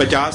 50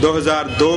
2002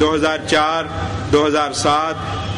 2004, 2007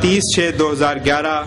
30/6/2011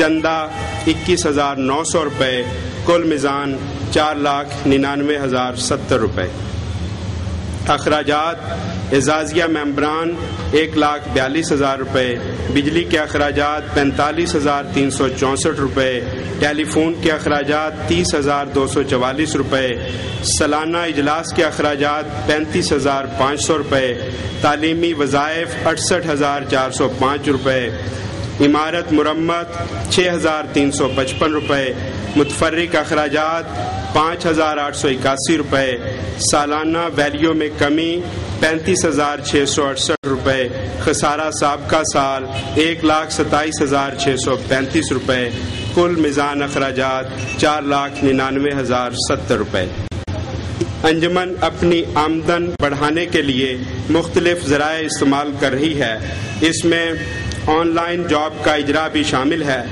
چندہ 21,900 روپے، کل میزان 4,99,070 روپے۔ اخراجات اعزازیہ ممبران 1,42,000 روپے، بجلی کے اخراجات 45,364 روپے، ٹیلی فون کے اخراجات 30,244 روپے، سالانہ اجلاس کے اخراجات 35,500 روپے، تعلیمی وظائف 68,405 روپے، عمارت مرمت 6,355 روپے، متفرق اخراجات 5,881 روپے، سالانہ ویلیو میں کمی 35,668 روپے، خسارہ سابقہ سال 1,27,635 روپے، کل میزان اخراجات 4,99,070 روپے۔ انجمن اپنی آمدن بڑھانے کے لیے مختلف ذرائع استعمال کر رہی ہے، اس میں آن لائن جاب کا اجرا بھی شامل ہے،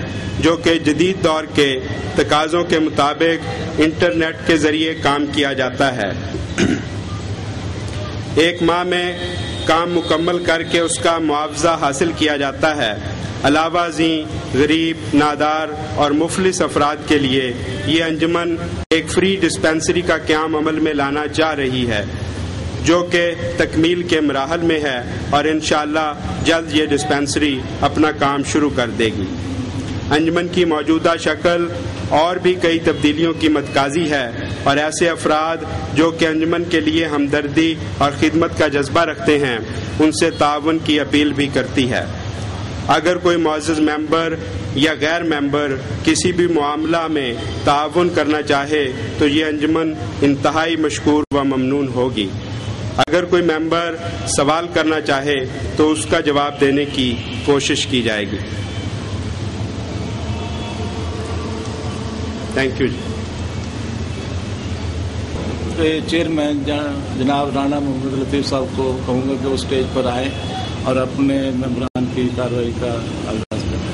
جو کہ جدید دور کے تقاضوں کے مطابق انٹرنیٹ کے ذریعے کام کیا جاتا ہے۔ 1 ماہ میں کام مکمل کر کے اس کا معاوضہ حاصل کیا جاتا ہے۔ علاوہ ازیں غریب، نادار اور مفلس افراد کے لیے یہ انجمن ایک فری ڈسپینسری کا قیام عمل میں لانا چاہ رہی ہے، جو کہ تکمیل کے مراحل میں ہے، اور انشاءاللہ جلد یہ ڈسپینسری اپنا کام شروع کر دے گی۔ انجمن کی موجودہ شکل اور بھی کئی تبدیلیوں کی متقاضی ہے، اور ایسے افراد جو کہ انجمن کے لیے ہمدردی اور خدمت کا جذبہ رکھتے ہیں ان سے تعاون کی اپیل بھی کرتی ہے۔ اگر کوئی معزز ممبر یا غیر ممبر کسی بھی معاملہ میں تعاون کرنا چاہے تو یہ انجمن انتہائی مشکور و ممنون ہوگی۔ اگر کوئی ممبر سوال کرنا چاہے تو اس کا جواب دینے کی کوشش کی جائے گی۔ Thank you G. چیئرمین جناب رانا محمد لطیف صاحب کو کہوں گا کہ وہ اسٹیج پر آئیں اور اپنے ممبران کی کارروائی کا آغاز کریں۔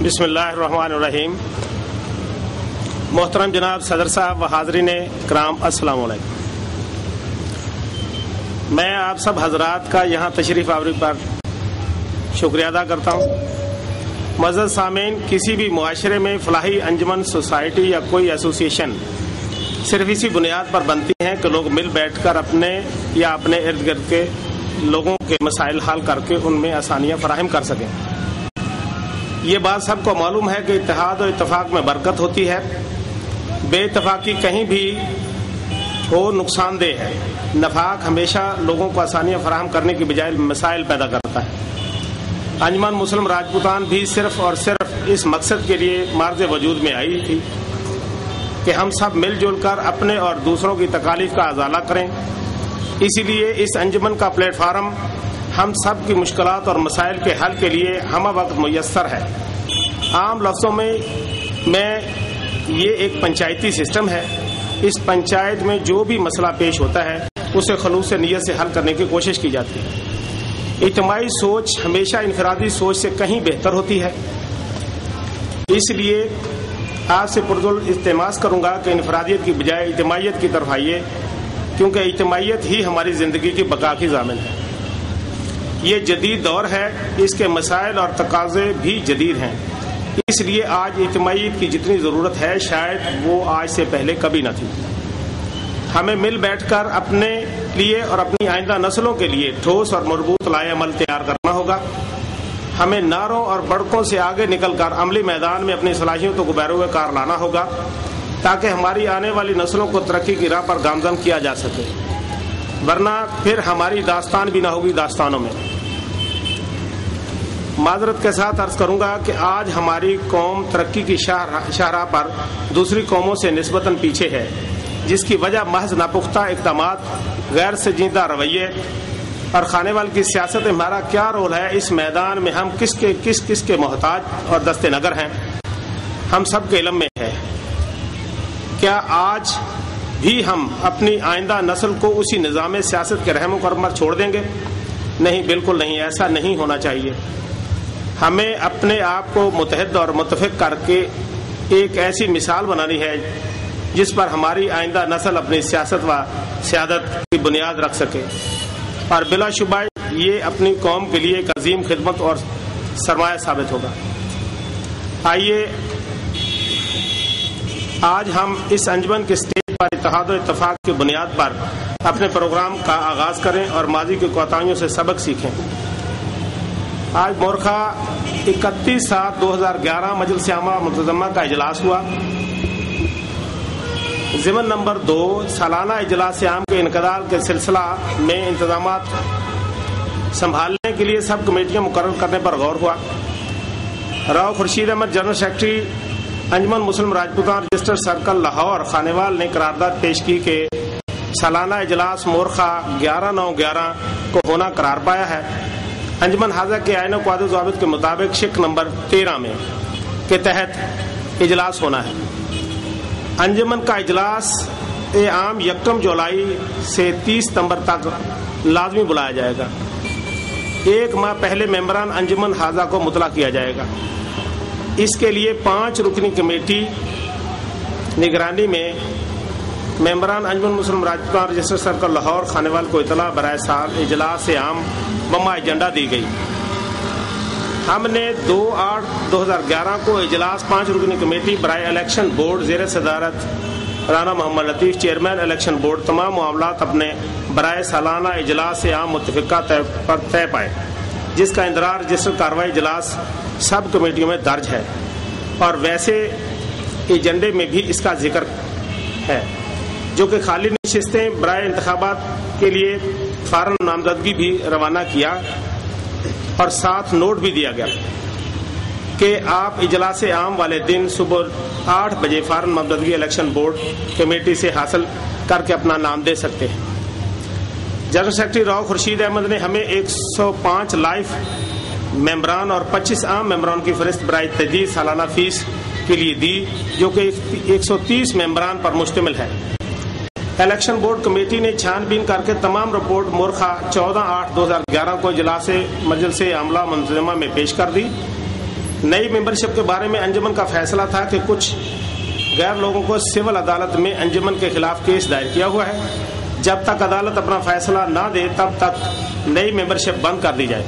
بسم اللہ الرحمن الرحیم۔ محترم جناب صدر صاحب و حاضرین کرام، السلام علیکم۔ میں آپ سب حضرات کا یہاں تشریف آوری پر شکریہ ادا کرتا ہوں۔ معزز سامعین، کسی بھی معاشرے میں فلاحی انجمن، سوسائٹی یا کوئی ایسوسیشن صرف اسی بنیاد پر بنتی ہیں کہ لوگ مل بیٹھ کر اپنے یا اپنے ارد گرد کے لوگوں کے مسائل حل کر کے ان میں آسانیاں فراہم کر سکیں۔ یہ بات سب کو معلوم ہے کہ اتحاد و اتفاق میں برکت ہوتی ہے، بے اتفاقی کہیں بھی ہو نقصان دہ ہے۔ نفاق ہمیشہ لوگوں کو آسانیاں فراہم کرنے کی بجائے مسائل پیدا کرتا ہے۔ انجمن مسلم راجپوتان بھی صرف اور صرف اس مقصد کے لیے مارز وجود میں آئی تھی کہ ہم سب مل جل کر اپنے اور دوسروں کی تکالیف کا ازالہ کریں۔ اسی لیے اس انجمن کا پلیٹ فارم ہم سب کی مشکلات اور مسائل کے حل کے لیے ہمہ وقت میسر ہے۔ عام لفظوں میں یہ ایک پنچایتی سسٹم ہے۔ اس پنچایت میں جو بھی مسئلہ پیش ہوتا ہے اسے خلوص نیت سے حل کرنے کی کوشش کی جاتی ہے۔ اجتماعی سوچ ہمیشہ انفرادی سوچ سے کہیں بہتر ہوتی ہے۔ اس لیے آپ سے پردل التماس کروں گا کہ انفرادیت کی بجائے اجتماعیت کی طرف آئیے، کیونکہ اجتماعیت ہی ہماری زندگی کی بقا کی ضامن ہے۔ یہ جدید دور ہے، اس کے مسائل اور تقاضے بھی جدید ہیں، اس لیے آج اجتماعیت کی جتنی ضرورت ہے شاید وہ آج سے پہلے کبھی نہ تھی۔ ہمیں مل بیٹھ کر اپنے لیے اور اپنی آئندہ نسلوں کے لیے ٹھوس اور مربوط لائحہ عمل تیار کرنا ہوگا۔ ہمیں نعروں اور بڑکوں سے آگے نکل کر عملی میدان میں اپنی صلاحیتوں کو بروئے کار لانا ہوگا، تاکہ ہماری آنے والی نسلوں کو ترقی کی راہ پر گامزن کیا جا سکے، ورنہ پھر ہماری داستان بھی نہ ہوگی داستانوں میں۔ معذرت کے ساتھ عرض کروں گا کہ آج ہماری قوم ترقی کی شاہراہ پر دوسری قوموں سے نسبتاً پیچھے ہے، جس کی وجہ محض ناپختہ اقدامات، غیر سنجیدہ رویے اور خانے وال کی سیاست میں ہمارا کیا رول ہے اس میدان میں، ہم کس کے محتاج اور دست نگر ہیں، ہم سب کے علم میں ہے۔ کیا آج بھی ہم اپنی آئندہ نسل کو اسی نظام سیاست کے رحم و کرم پر چھوڑ دیں گے؟ نہیں، بالکل نہیں، ایسا نہیں ہونا چاہیے۔ ہمیں اپنے آپ کو متحد اور متفق کر کے ایک ایسی مثال بنانی ہے جس پر ہماری آئندہ نسل اپنی سیاست و سیادت کی بنیاد رکھ سکے، اور بلا شبہ یہ اپنی قوم کے لیے ایک عظیم خدمت اور سرمایہ ثابت ہوگا۔ آئیے آج ہم اس انجمن کے اسٹیج پر اتحاد و اتفاق کی بنیاد پر اپنے پروگرام کا آغاز کریں اور ماضی کی کوتاہیوں سے سبق سیکھیں۔ آج مورخہ 31/7/2011 مجلس عامہ منتظمہ کا اجلاس ہوا۔ ضمن نمبر 2 سالانہ اجلاس عام کے انعقاد کے سلسلہ میں انتظامات سنبھالنے کے لیے سب کمیٹیاں مقرر کرنے پر غور ہوا۔ راؤ خورشید احمد جنرل سیکرٹری انجمن مسلم راجپوتان رجسٹر سرکل لاہور خانیوال نے قرارداد پیش کی کہ سالانہ اجلاس مورخہ 11/9/11 کو ہونا قرار پایا ہے۔ انجمن حاضہ کے آئین و قواعد و ضوابط کے مطابق شق نمبر 13 میں کے تحت اجلاس ہونا ہے۔ انجمن کا اجلاس عام 1 جولائی سے 30 ستمبر تک لازمی بلایا جائے گا۔ 1 ماہ پہلے ممبران انجمن حاضہ کو مطلع کیا جائے گا۔ اس کے لیے 5 رکنی کمیٹی نگرانی میں ممبران انجمن مسلم راجپوتان رجسٹر سرکل لاہور خانیوال کو اطلاع برائے سال اجلاس عام بما ایجنڈا دی گئی۔ ہم نے 2/8/2011 کو اجلاس 5 رکنی کمیٹی برائے الیکشن بورڈ زیر صدارت رانا محمد لطیف چیئرمین الیکشن بورڈ تمام معاملات اپنے برائے سالانہ اجلاس عام متفقہ پر طے پائے، جس کا اندراج رجسٹر کارروائی اجلاس سب کمیٹیوں میں درج ہے اور ویسے ایجنڈے میں بھی اس کا ذکر ہے، جو کہ خالی نشستیں برائے انتخابات کے لیے فارم نامزدگی بھی روانہ کیا اور ساتھ نوٹ بھی دیا گیا کہ آپ اجلاس عام والے دن صبح 8 بجے فارم نامزدگی الیکشن بورڈ کمیٹی سے حاصل کر کے اپنا نام دے سکتے ہیں۔ جنرل سیکرٹری راؤ خورشید احمد نے ہمیں 105 لائف ممبران اور 25 عام ممبران کی فہرست برائے تجدید سالانہ فیس کے لیے دی، جو کہ 130 ممبران پر مشتمل ہے۔ الیکشن بورڈ کمیٹی نے چھان بین کر کے تمام رپورٹ مورخہ 14/8/2011 کو اجلاس مجلس عاملہ منتظمہ میں پیش کر دی۔ نئی ممبرشپ کے بارے میں انجمن کا فیصلہ تھا کہ کچھ غیر لوگوں کو سول عدالت میں انجمن کے خلاف کیس دائر کیا ہوا ہے۔ جب تک عدالت اپنا فیصلہ نہ دے تب تک نئی ممبرشپ بند کر دی جائے۔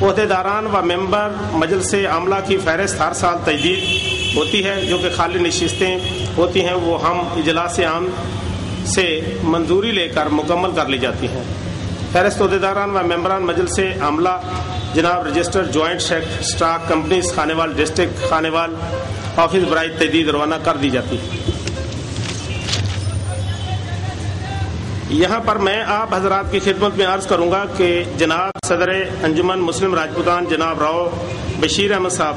عہدیداران و ممبر مجلس عاملہ کی فہرست ہر سال تجدید ہوتی ہے، جو کہ خالی نشستیں ہوتی ہیں وہ ہم اجلاس عام سے منظوری لے کر مکمل کر لی جاتی ہیں۔ فہرست عہدیداران و ممبران مجلس عاملہ جناب register joint stock companies Khanewal district Khanewal office برائے تجدید روانہ کر دی جاتی ہے۔ یہاں پر میں آپ حضرات کی خدمت میں عرض کروں گا کہ جناب صدر انجمن مسلم راجپوتان جناب راؤ بشیر احمد صاحب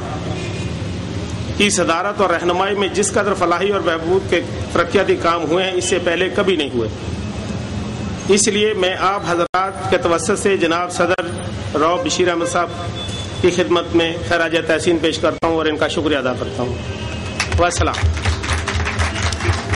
کی صدارت اور رہنمائی میں جس قدر فلاحی اور بہبود کے ترقیاتی کام ہوئے ہیں اس سے پہلے کبھی نہیں ہوئے۔ اس لیے میں آپ حضرات کے توسط سے جناب صدر راؤ بشیر احمد صاحب کی خدمت میں خراج تحسین پیش کرتا ہوں اور ان کا شکریہ ادا کرتا ہوں۔ والسلام۔